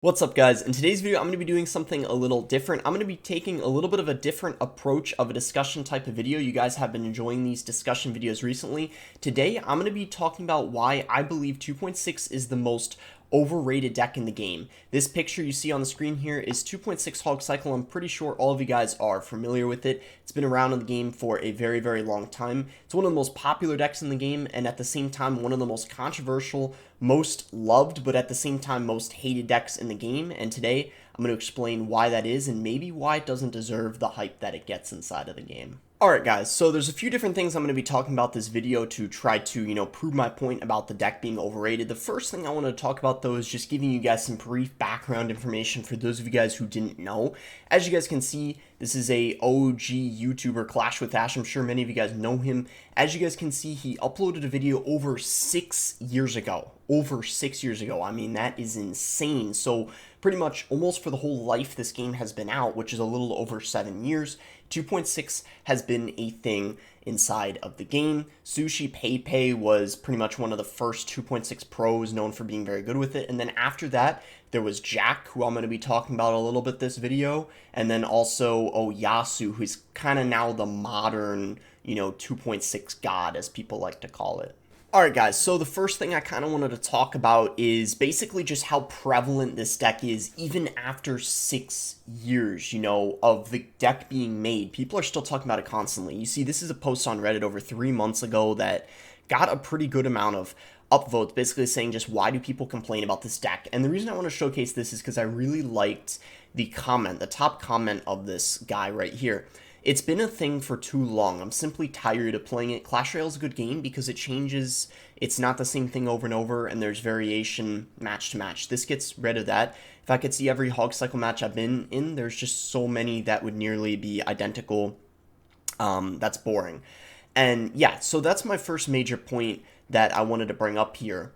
What's up, guys? In today's video, I'm going to be doing something a little different. I'm going to be taking a little bit of a different approach of a discussion type of video. You guys have been enjoying these discussion videos recently. Today, I'm going to be talking about why I believe 2.6 is the most overrated deck in the game. This picture you see on the screen here is 2.6 Hog Cycle. I'm pretty sure all of you guys are familiar with it. It's been around in the game for a very, very long time. It's one of the most popular decks in the game, and at the same time, one of the most controversial, most loved, but at the same time, most hated decks in the game. And today, I'm going to explain why that is and maybe why it doesn't deserve the hype that it gets inside of the game. Alright guys, so there's a few different things I'm going to be talking about this video to try to, prove my point about the deck being overrated. The first thing I want to talk about though is just giving you guys some brief background information for those of you guys who didn't know. As you guys can see, this is a OG YouTuber, Clash with Ash. I'm sure many of you guys know him. As you guys can see, he uploaded a video over 6 years ago. Over 6 years ago. I mean, that is insane. So pretty much almost for the whole life this game has been out, which is a little over 7 years, 2.6 has been a thing inside of the game. Sushi Pepe was pretty much one of the first 2.6 pros known for being very good with it. And then after that, there was Jack, who I'm going to be talking about a little bit this video. And then also Oyasu, who's kind of now the modern, 2.6 god, as people like to call it. Alright guys, so the first thing I kind of wanted to talk about is basically just how prevalent this deck is even after 6 years, of the deck being made. People are still talking about it constantly. You see, this is a post on Reddit over 3 months ago that got a pretty good amount of upvotes, basically saying just why do people complain about this deck. And the reason I want to showcase this is because I really liked the top comment of this guy right here. It's been a thing for too long. I'm simply tired of playing it. Clash Royale is a good game because it changes. It's not the same thing over and over, and there's variation match to match. This gets rid of that. If I could see every Hog Cycle match I've been in, there's just so many that would nearly be identical. That's boring. And yeah, so that's my first major point that I wanted to bring up here.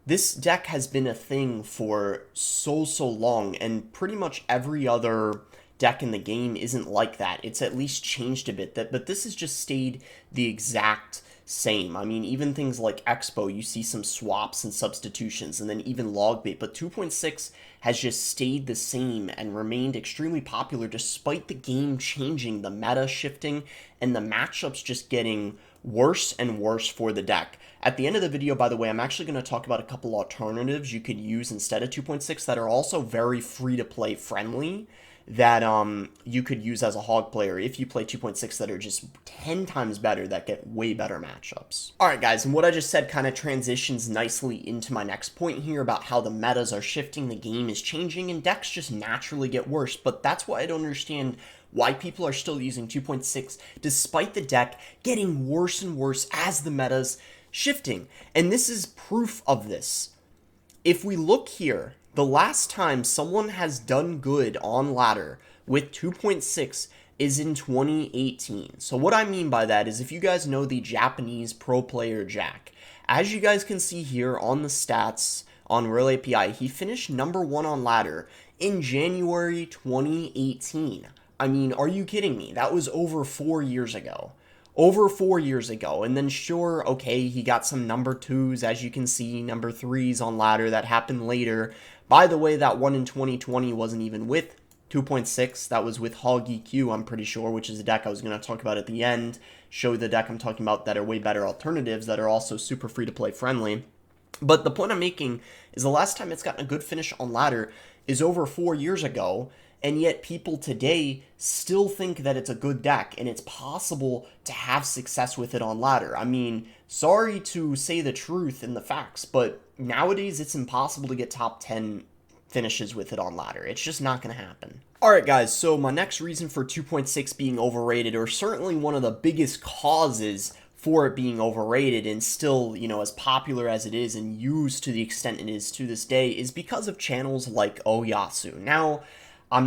This deck has been a thing for so long, and pretty much every other deck in the game isn't like that. It's at least changed a bit, but this has just stayed the exact same. I mean, even things like Expo, you see some swaps and substitutions, and then even Logbait, but 2.6 has just stayed the same and remained extremely popular despite the game changing, the meta shifting, and the matchups just getting worse and worse for the deck. At the end of the video, by the way, I'm actually going to talk about a couple alternatives you could use instead of 2.6 that are also very free-to-play friendly, that you could use as a hog player if you play 2.6 that are just 10 times better, that get way better matchups. Alright guys, and what I just said kind of transitions nicely into my next point here about how the metas are shifting, the game is changing, and decks just naturally get worse, but that's why I don't understand why people are still using 2.6 despite the deck getting worse and worse as the meta's shifting. And this is proof of this. If we look here, the last time someone has done good on ladder with 2.6 is in 2018. So what I mean by that is if you guys know the Japanese pro player Jack, as you guys can see here on the stats on Royale API, he finished #1 on ladder in January 2018. I mean, are you kidding me? That was over 4 years ago. Over 4 years ago, and then sure, okay, he got some #2s, as you can see, #3s on ladder that happened later. By the way, that one in 2020 wasn't even with 2.6, that was with Hog EQ, I'm pretty sure, which is a deck I was going to talk about at the end, show the deck I'm talking about that are way better alternatives that are also super free-to-play friendly. But the point I'm making is the last time it's gotten a good finish on ladder is over 4 years ago, and yet people today still think that it's a good deck and it's possible to have success with it on ladder. I mean, sorry to say the truth and the facts, but nowadays it's impossible to get top 10 finishes with it on ladder. It's just not going to happen. Alright guys, so my next reason for 2.6 being overrated, or certainly one of the biggest causes for it being overrated and still, as popular as it is and used to the extent it is to this day, is because of channels like Oyasu. Now, I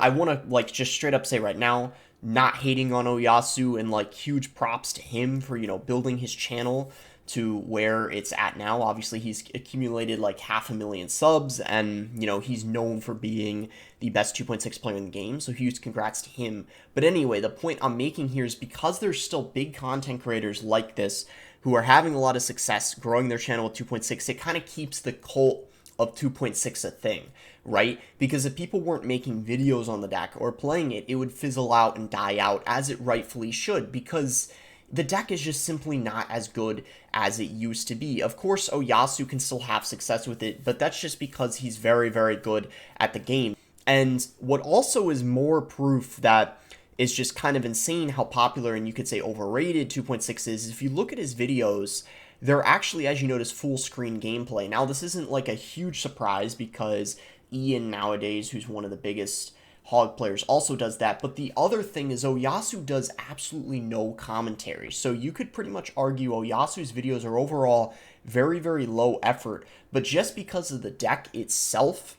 want to, just straight up say right now, not hating on Oyasu, and, huge props to him for, building his channel to where it's at now. Obviously, he's accumulated, 500,000 subs, and, he's known for being the best 2.6 player in the game, so huge congrats to him. But anyway, the point I'm making here is because there's still big content creators like this who are having a lot of success growing their channel with 2.6, it kind of keeps the cult of 2.6 a thing, right? Because if people weren't making videos on the deck or playing it, it would fizzle out and die out, as it rightfully should, because the deck is just simply not as good as it used to be. Of course, Oyasu can still have success with it, but that's just because he's very, very good at the game. And what also is more proof that is just kind of insane how popular and you could say overrated 2.6 is if you look at his videos, they're actually, as you notice, full screen gameplay. Now, this isn't like a huge surprise because Ian nowadays, who's one of the biggest Hog players, also does that. But the other thing is Oyasu does absolutely no commentary. So you could pretty much argue Oyasu's videos are overall very, very low effort. But just because of the deck itself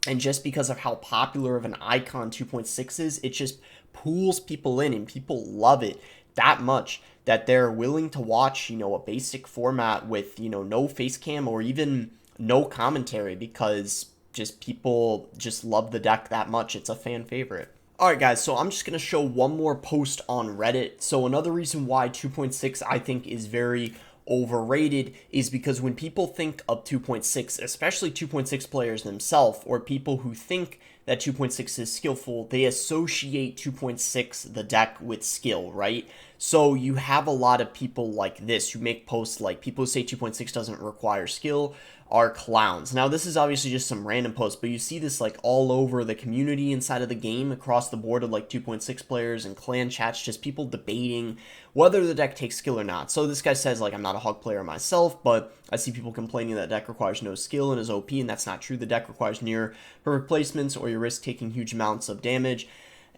and just because of how popular of an icon 2.6 is, it just pulls people in and people love it that much that they're willing to watch, a basic format with, no face cam or even no commentary because just people just love the deck that much. It's a fan favorite. Alright guys, so I'm just going to show one more post on Reddit. So another reason why 2.6 I think is very overrated is because when people think of 2.6, especially 2.6 players themselves or people who think that 2.6 is skillful, they associate 2.6 the deck with skill, right? So you have a lot of people like this who make posts like people who say 2.6 doesn't require skill are clowns. Now this is obviously just some random post, but you see this like all over the community inside of the game across the board of like 2.6 players and clan chats, just people debating whether the deck takes skill or not. So this guy says like, I'm not a Hog player myself, but I see people complaining that deck requires no skill and is OP, and that's not true. The deck requires near perfect placements or you risk taking huge amounts of damage,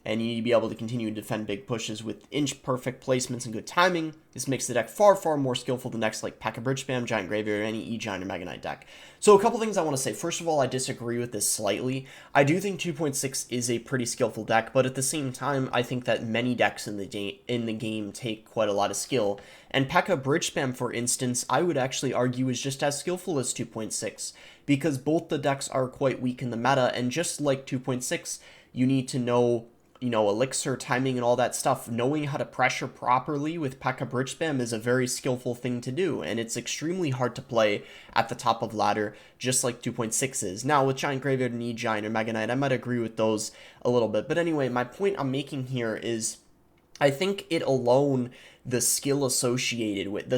and you need to be able to continue to defend big pushes with inch-perfect placements and good timing. This makes the deck far, far more skillful than decks like P.E.K.K.A. Bridge Spam, Giant Graveyard, or any E-Giant or Mega Knight deck. So a couple things I want to say. First of all, I disagree with this slightly. I do think 2.6 is a pretty skillful deck, but at the same time, I think that many decks in the game take quite a lot of skill. And P.E.K.K.A. Bridge Spam, for instance, I would actually argue is just as skillful as 2.6, because both the decks are quite weak in the meta, and just like 2.6, you need to know elixir timing and all that stuff. Knowing how to pressure properly with P.E.K.K.A. Bridge Spam is a very skillful thing to do, and it's extremely hard to play at the top of ladder, just like 2.6 is. Now, with Giant Graveyard and E-Giant or Mega Knight, I might agree with those a little bit. But anyway, my point I'm making here is I think it alone, the skill associated with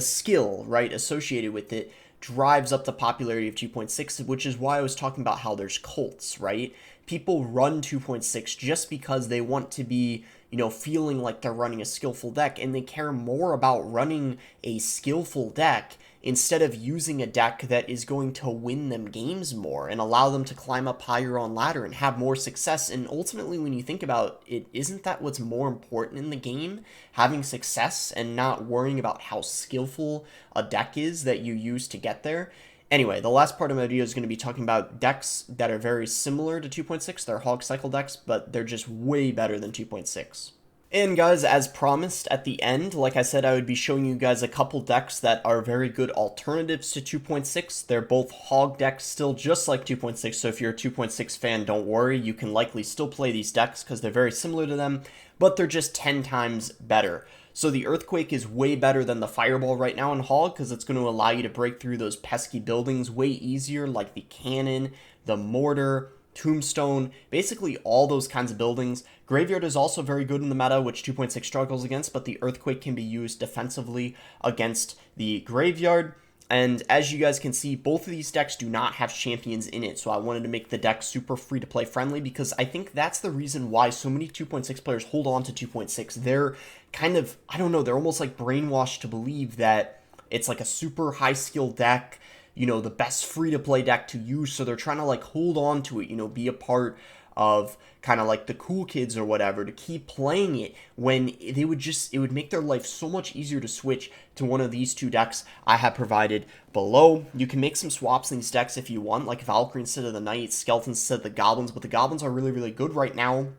it, drives up the popularity of 2.6, which is why I was talking about how there's cults, right? People run 2.6 just because they want to be, feeling like they're running a skillful deck, and they care more about running a skillful deck instead of using a deck that is going to win them games more and allow them to climb up higher on ladder and have more success. And ultimately, when you think about it, isn't that what's more important in the game? Having success and not worrying about how skillful a deck is that you use to get there. Anyway, the last part of my video is going to be talking about decks that are very similar to 2.6. They're Hog Cycle decks, but they're just way better than 2.6. And guys, as promised at the end, like I said, I would be showing you guys a couple decks that are very good alternatives to 2.6. They're both Hog decks still, just like 2.6, so if you're a 2.6 fan, don't worry. You can likely still play these decks because they're very similar to them, but they're just 10 times better. So the Earthquake is way better than the Fireball right now in Hog because it's going to allow you to break through those pesky buildings way easier, like the Cannon, the Mortar, Tombstone, basically all those kinds of buildings. Graveyard is also very good in the meta, which 2.6 struggles against, but the Earthquake can be used defensively against the Graveyard. And as you guys can see, both of these decks do not have champions in it, so I wanted to make the deck super free to play friendly because I think that's the reason why so many 2.6 players hold on to 2.6. They're kind of, I don't know, they're almost like brainwashed to believe that it's like a super high skill deck, the best free to play deck to use, so they're trying to like hold on to it, be a part of kind of like the cool kids or whatever to keep playing it, when it would make their life so much easier to switch to one of these two decks I have provided below. You can make some swaps in these decks if you want, like Valkyrie instead of the Knight, Skeletons instead of the Goblins, but the Goblins are really, really good right now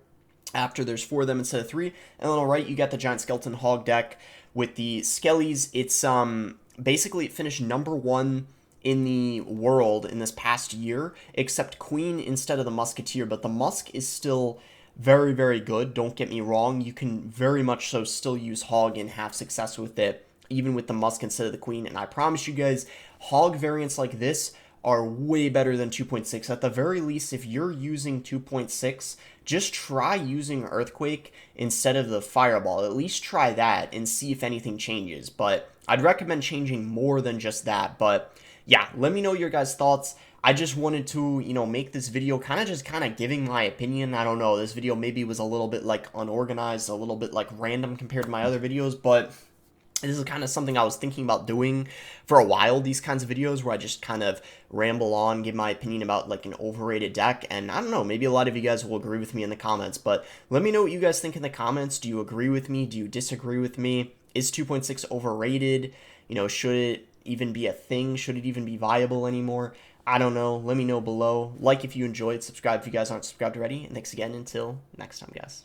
after there's 4 of them instead of 3. And then on the right, you got the Giant Skeleton Hog deck with the Skellies. It's basically it finished #1 in the world in this past year, except Queen instead of the Musketeer, but the Musk is still very, very good. Don't get me wrong. You can very much so still use Hog and have success with it, even with the Musk instead of the Queen. And I promise you guys, Hog variants like this are way better than 2.6. At the very least, if you're using 2.6, just try using Earthquake instead of the Fireball. At least try that and see if anything changes. But I'd recommend changing more than just that. But yeah, let me know your guys' thoughts. I just wanted to, make this video kind of giving my opinion. I don't know, this video maybe was a little bit like unorganized, a little bit like random compared to my other videos, but this is kind of something I was thinking about doing for a while, these kinds of videos where I just kind of ramble on, give my opinion about like an overrated deck, and I don't know, maybe a lot of you guys will agree with me in the comments, but let me know what you guys think in the comments. Do you agree with me? Do you disagree with me? Is 2.6 overrated? Should it even be a thing? Should it even be viable anymore? I don't know. Let me know below. Like if you enjoyed, subscribe if you guys aren't subscribed already, and thanks again until next time, guys.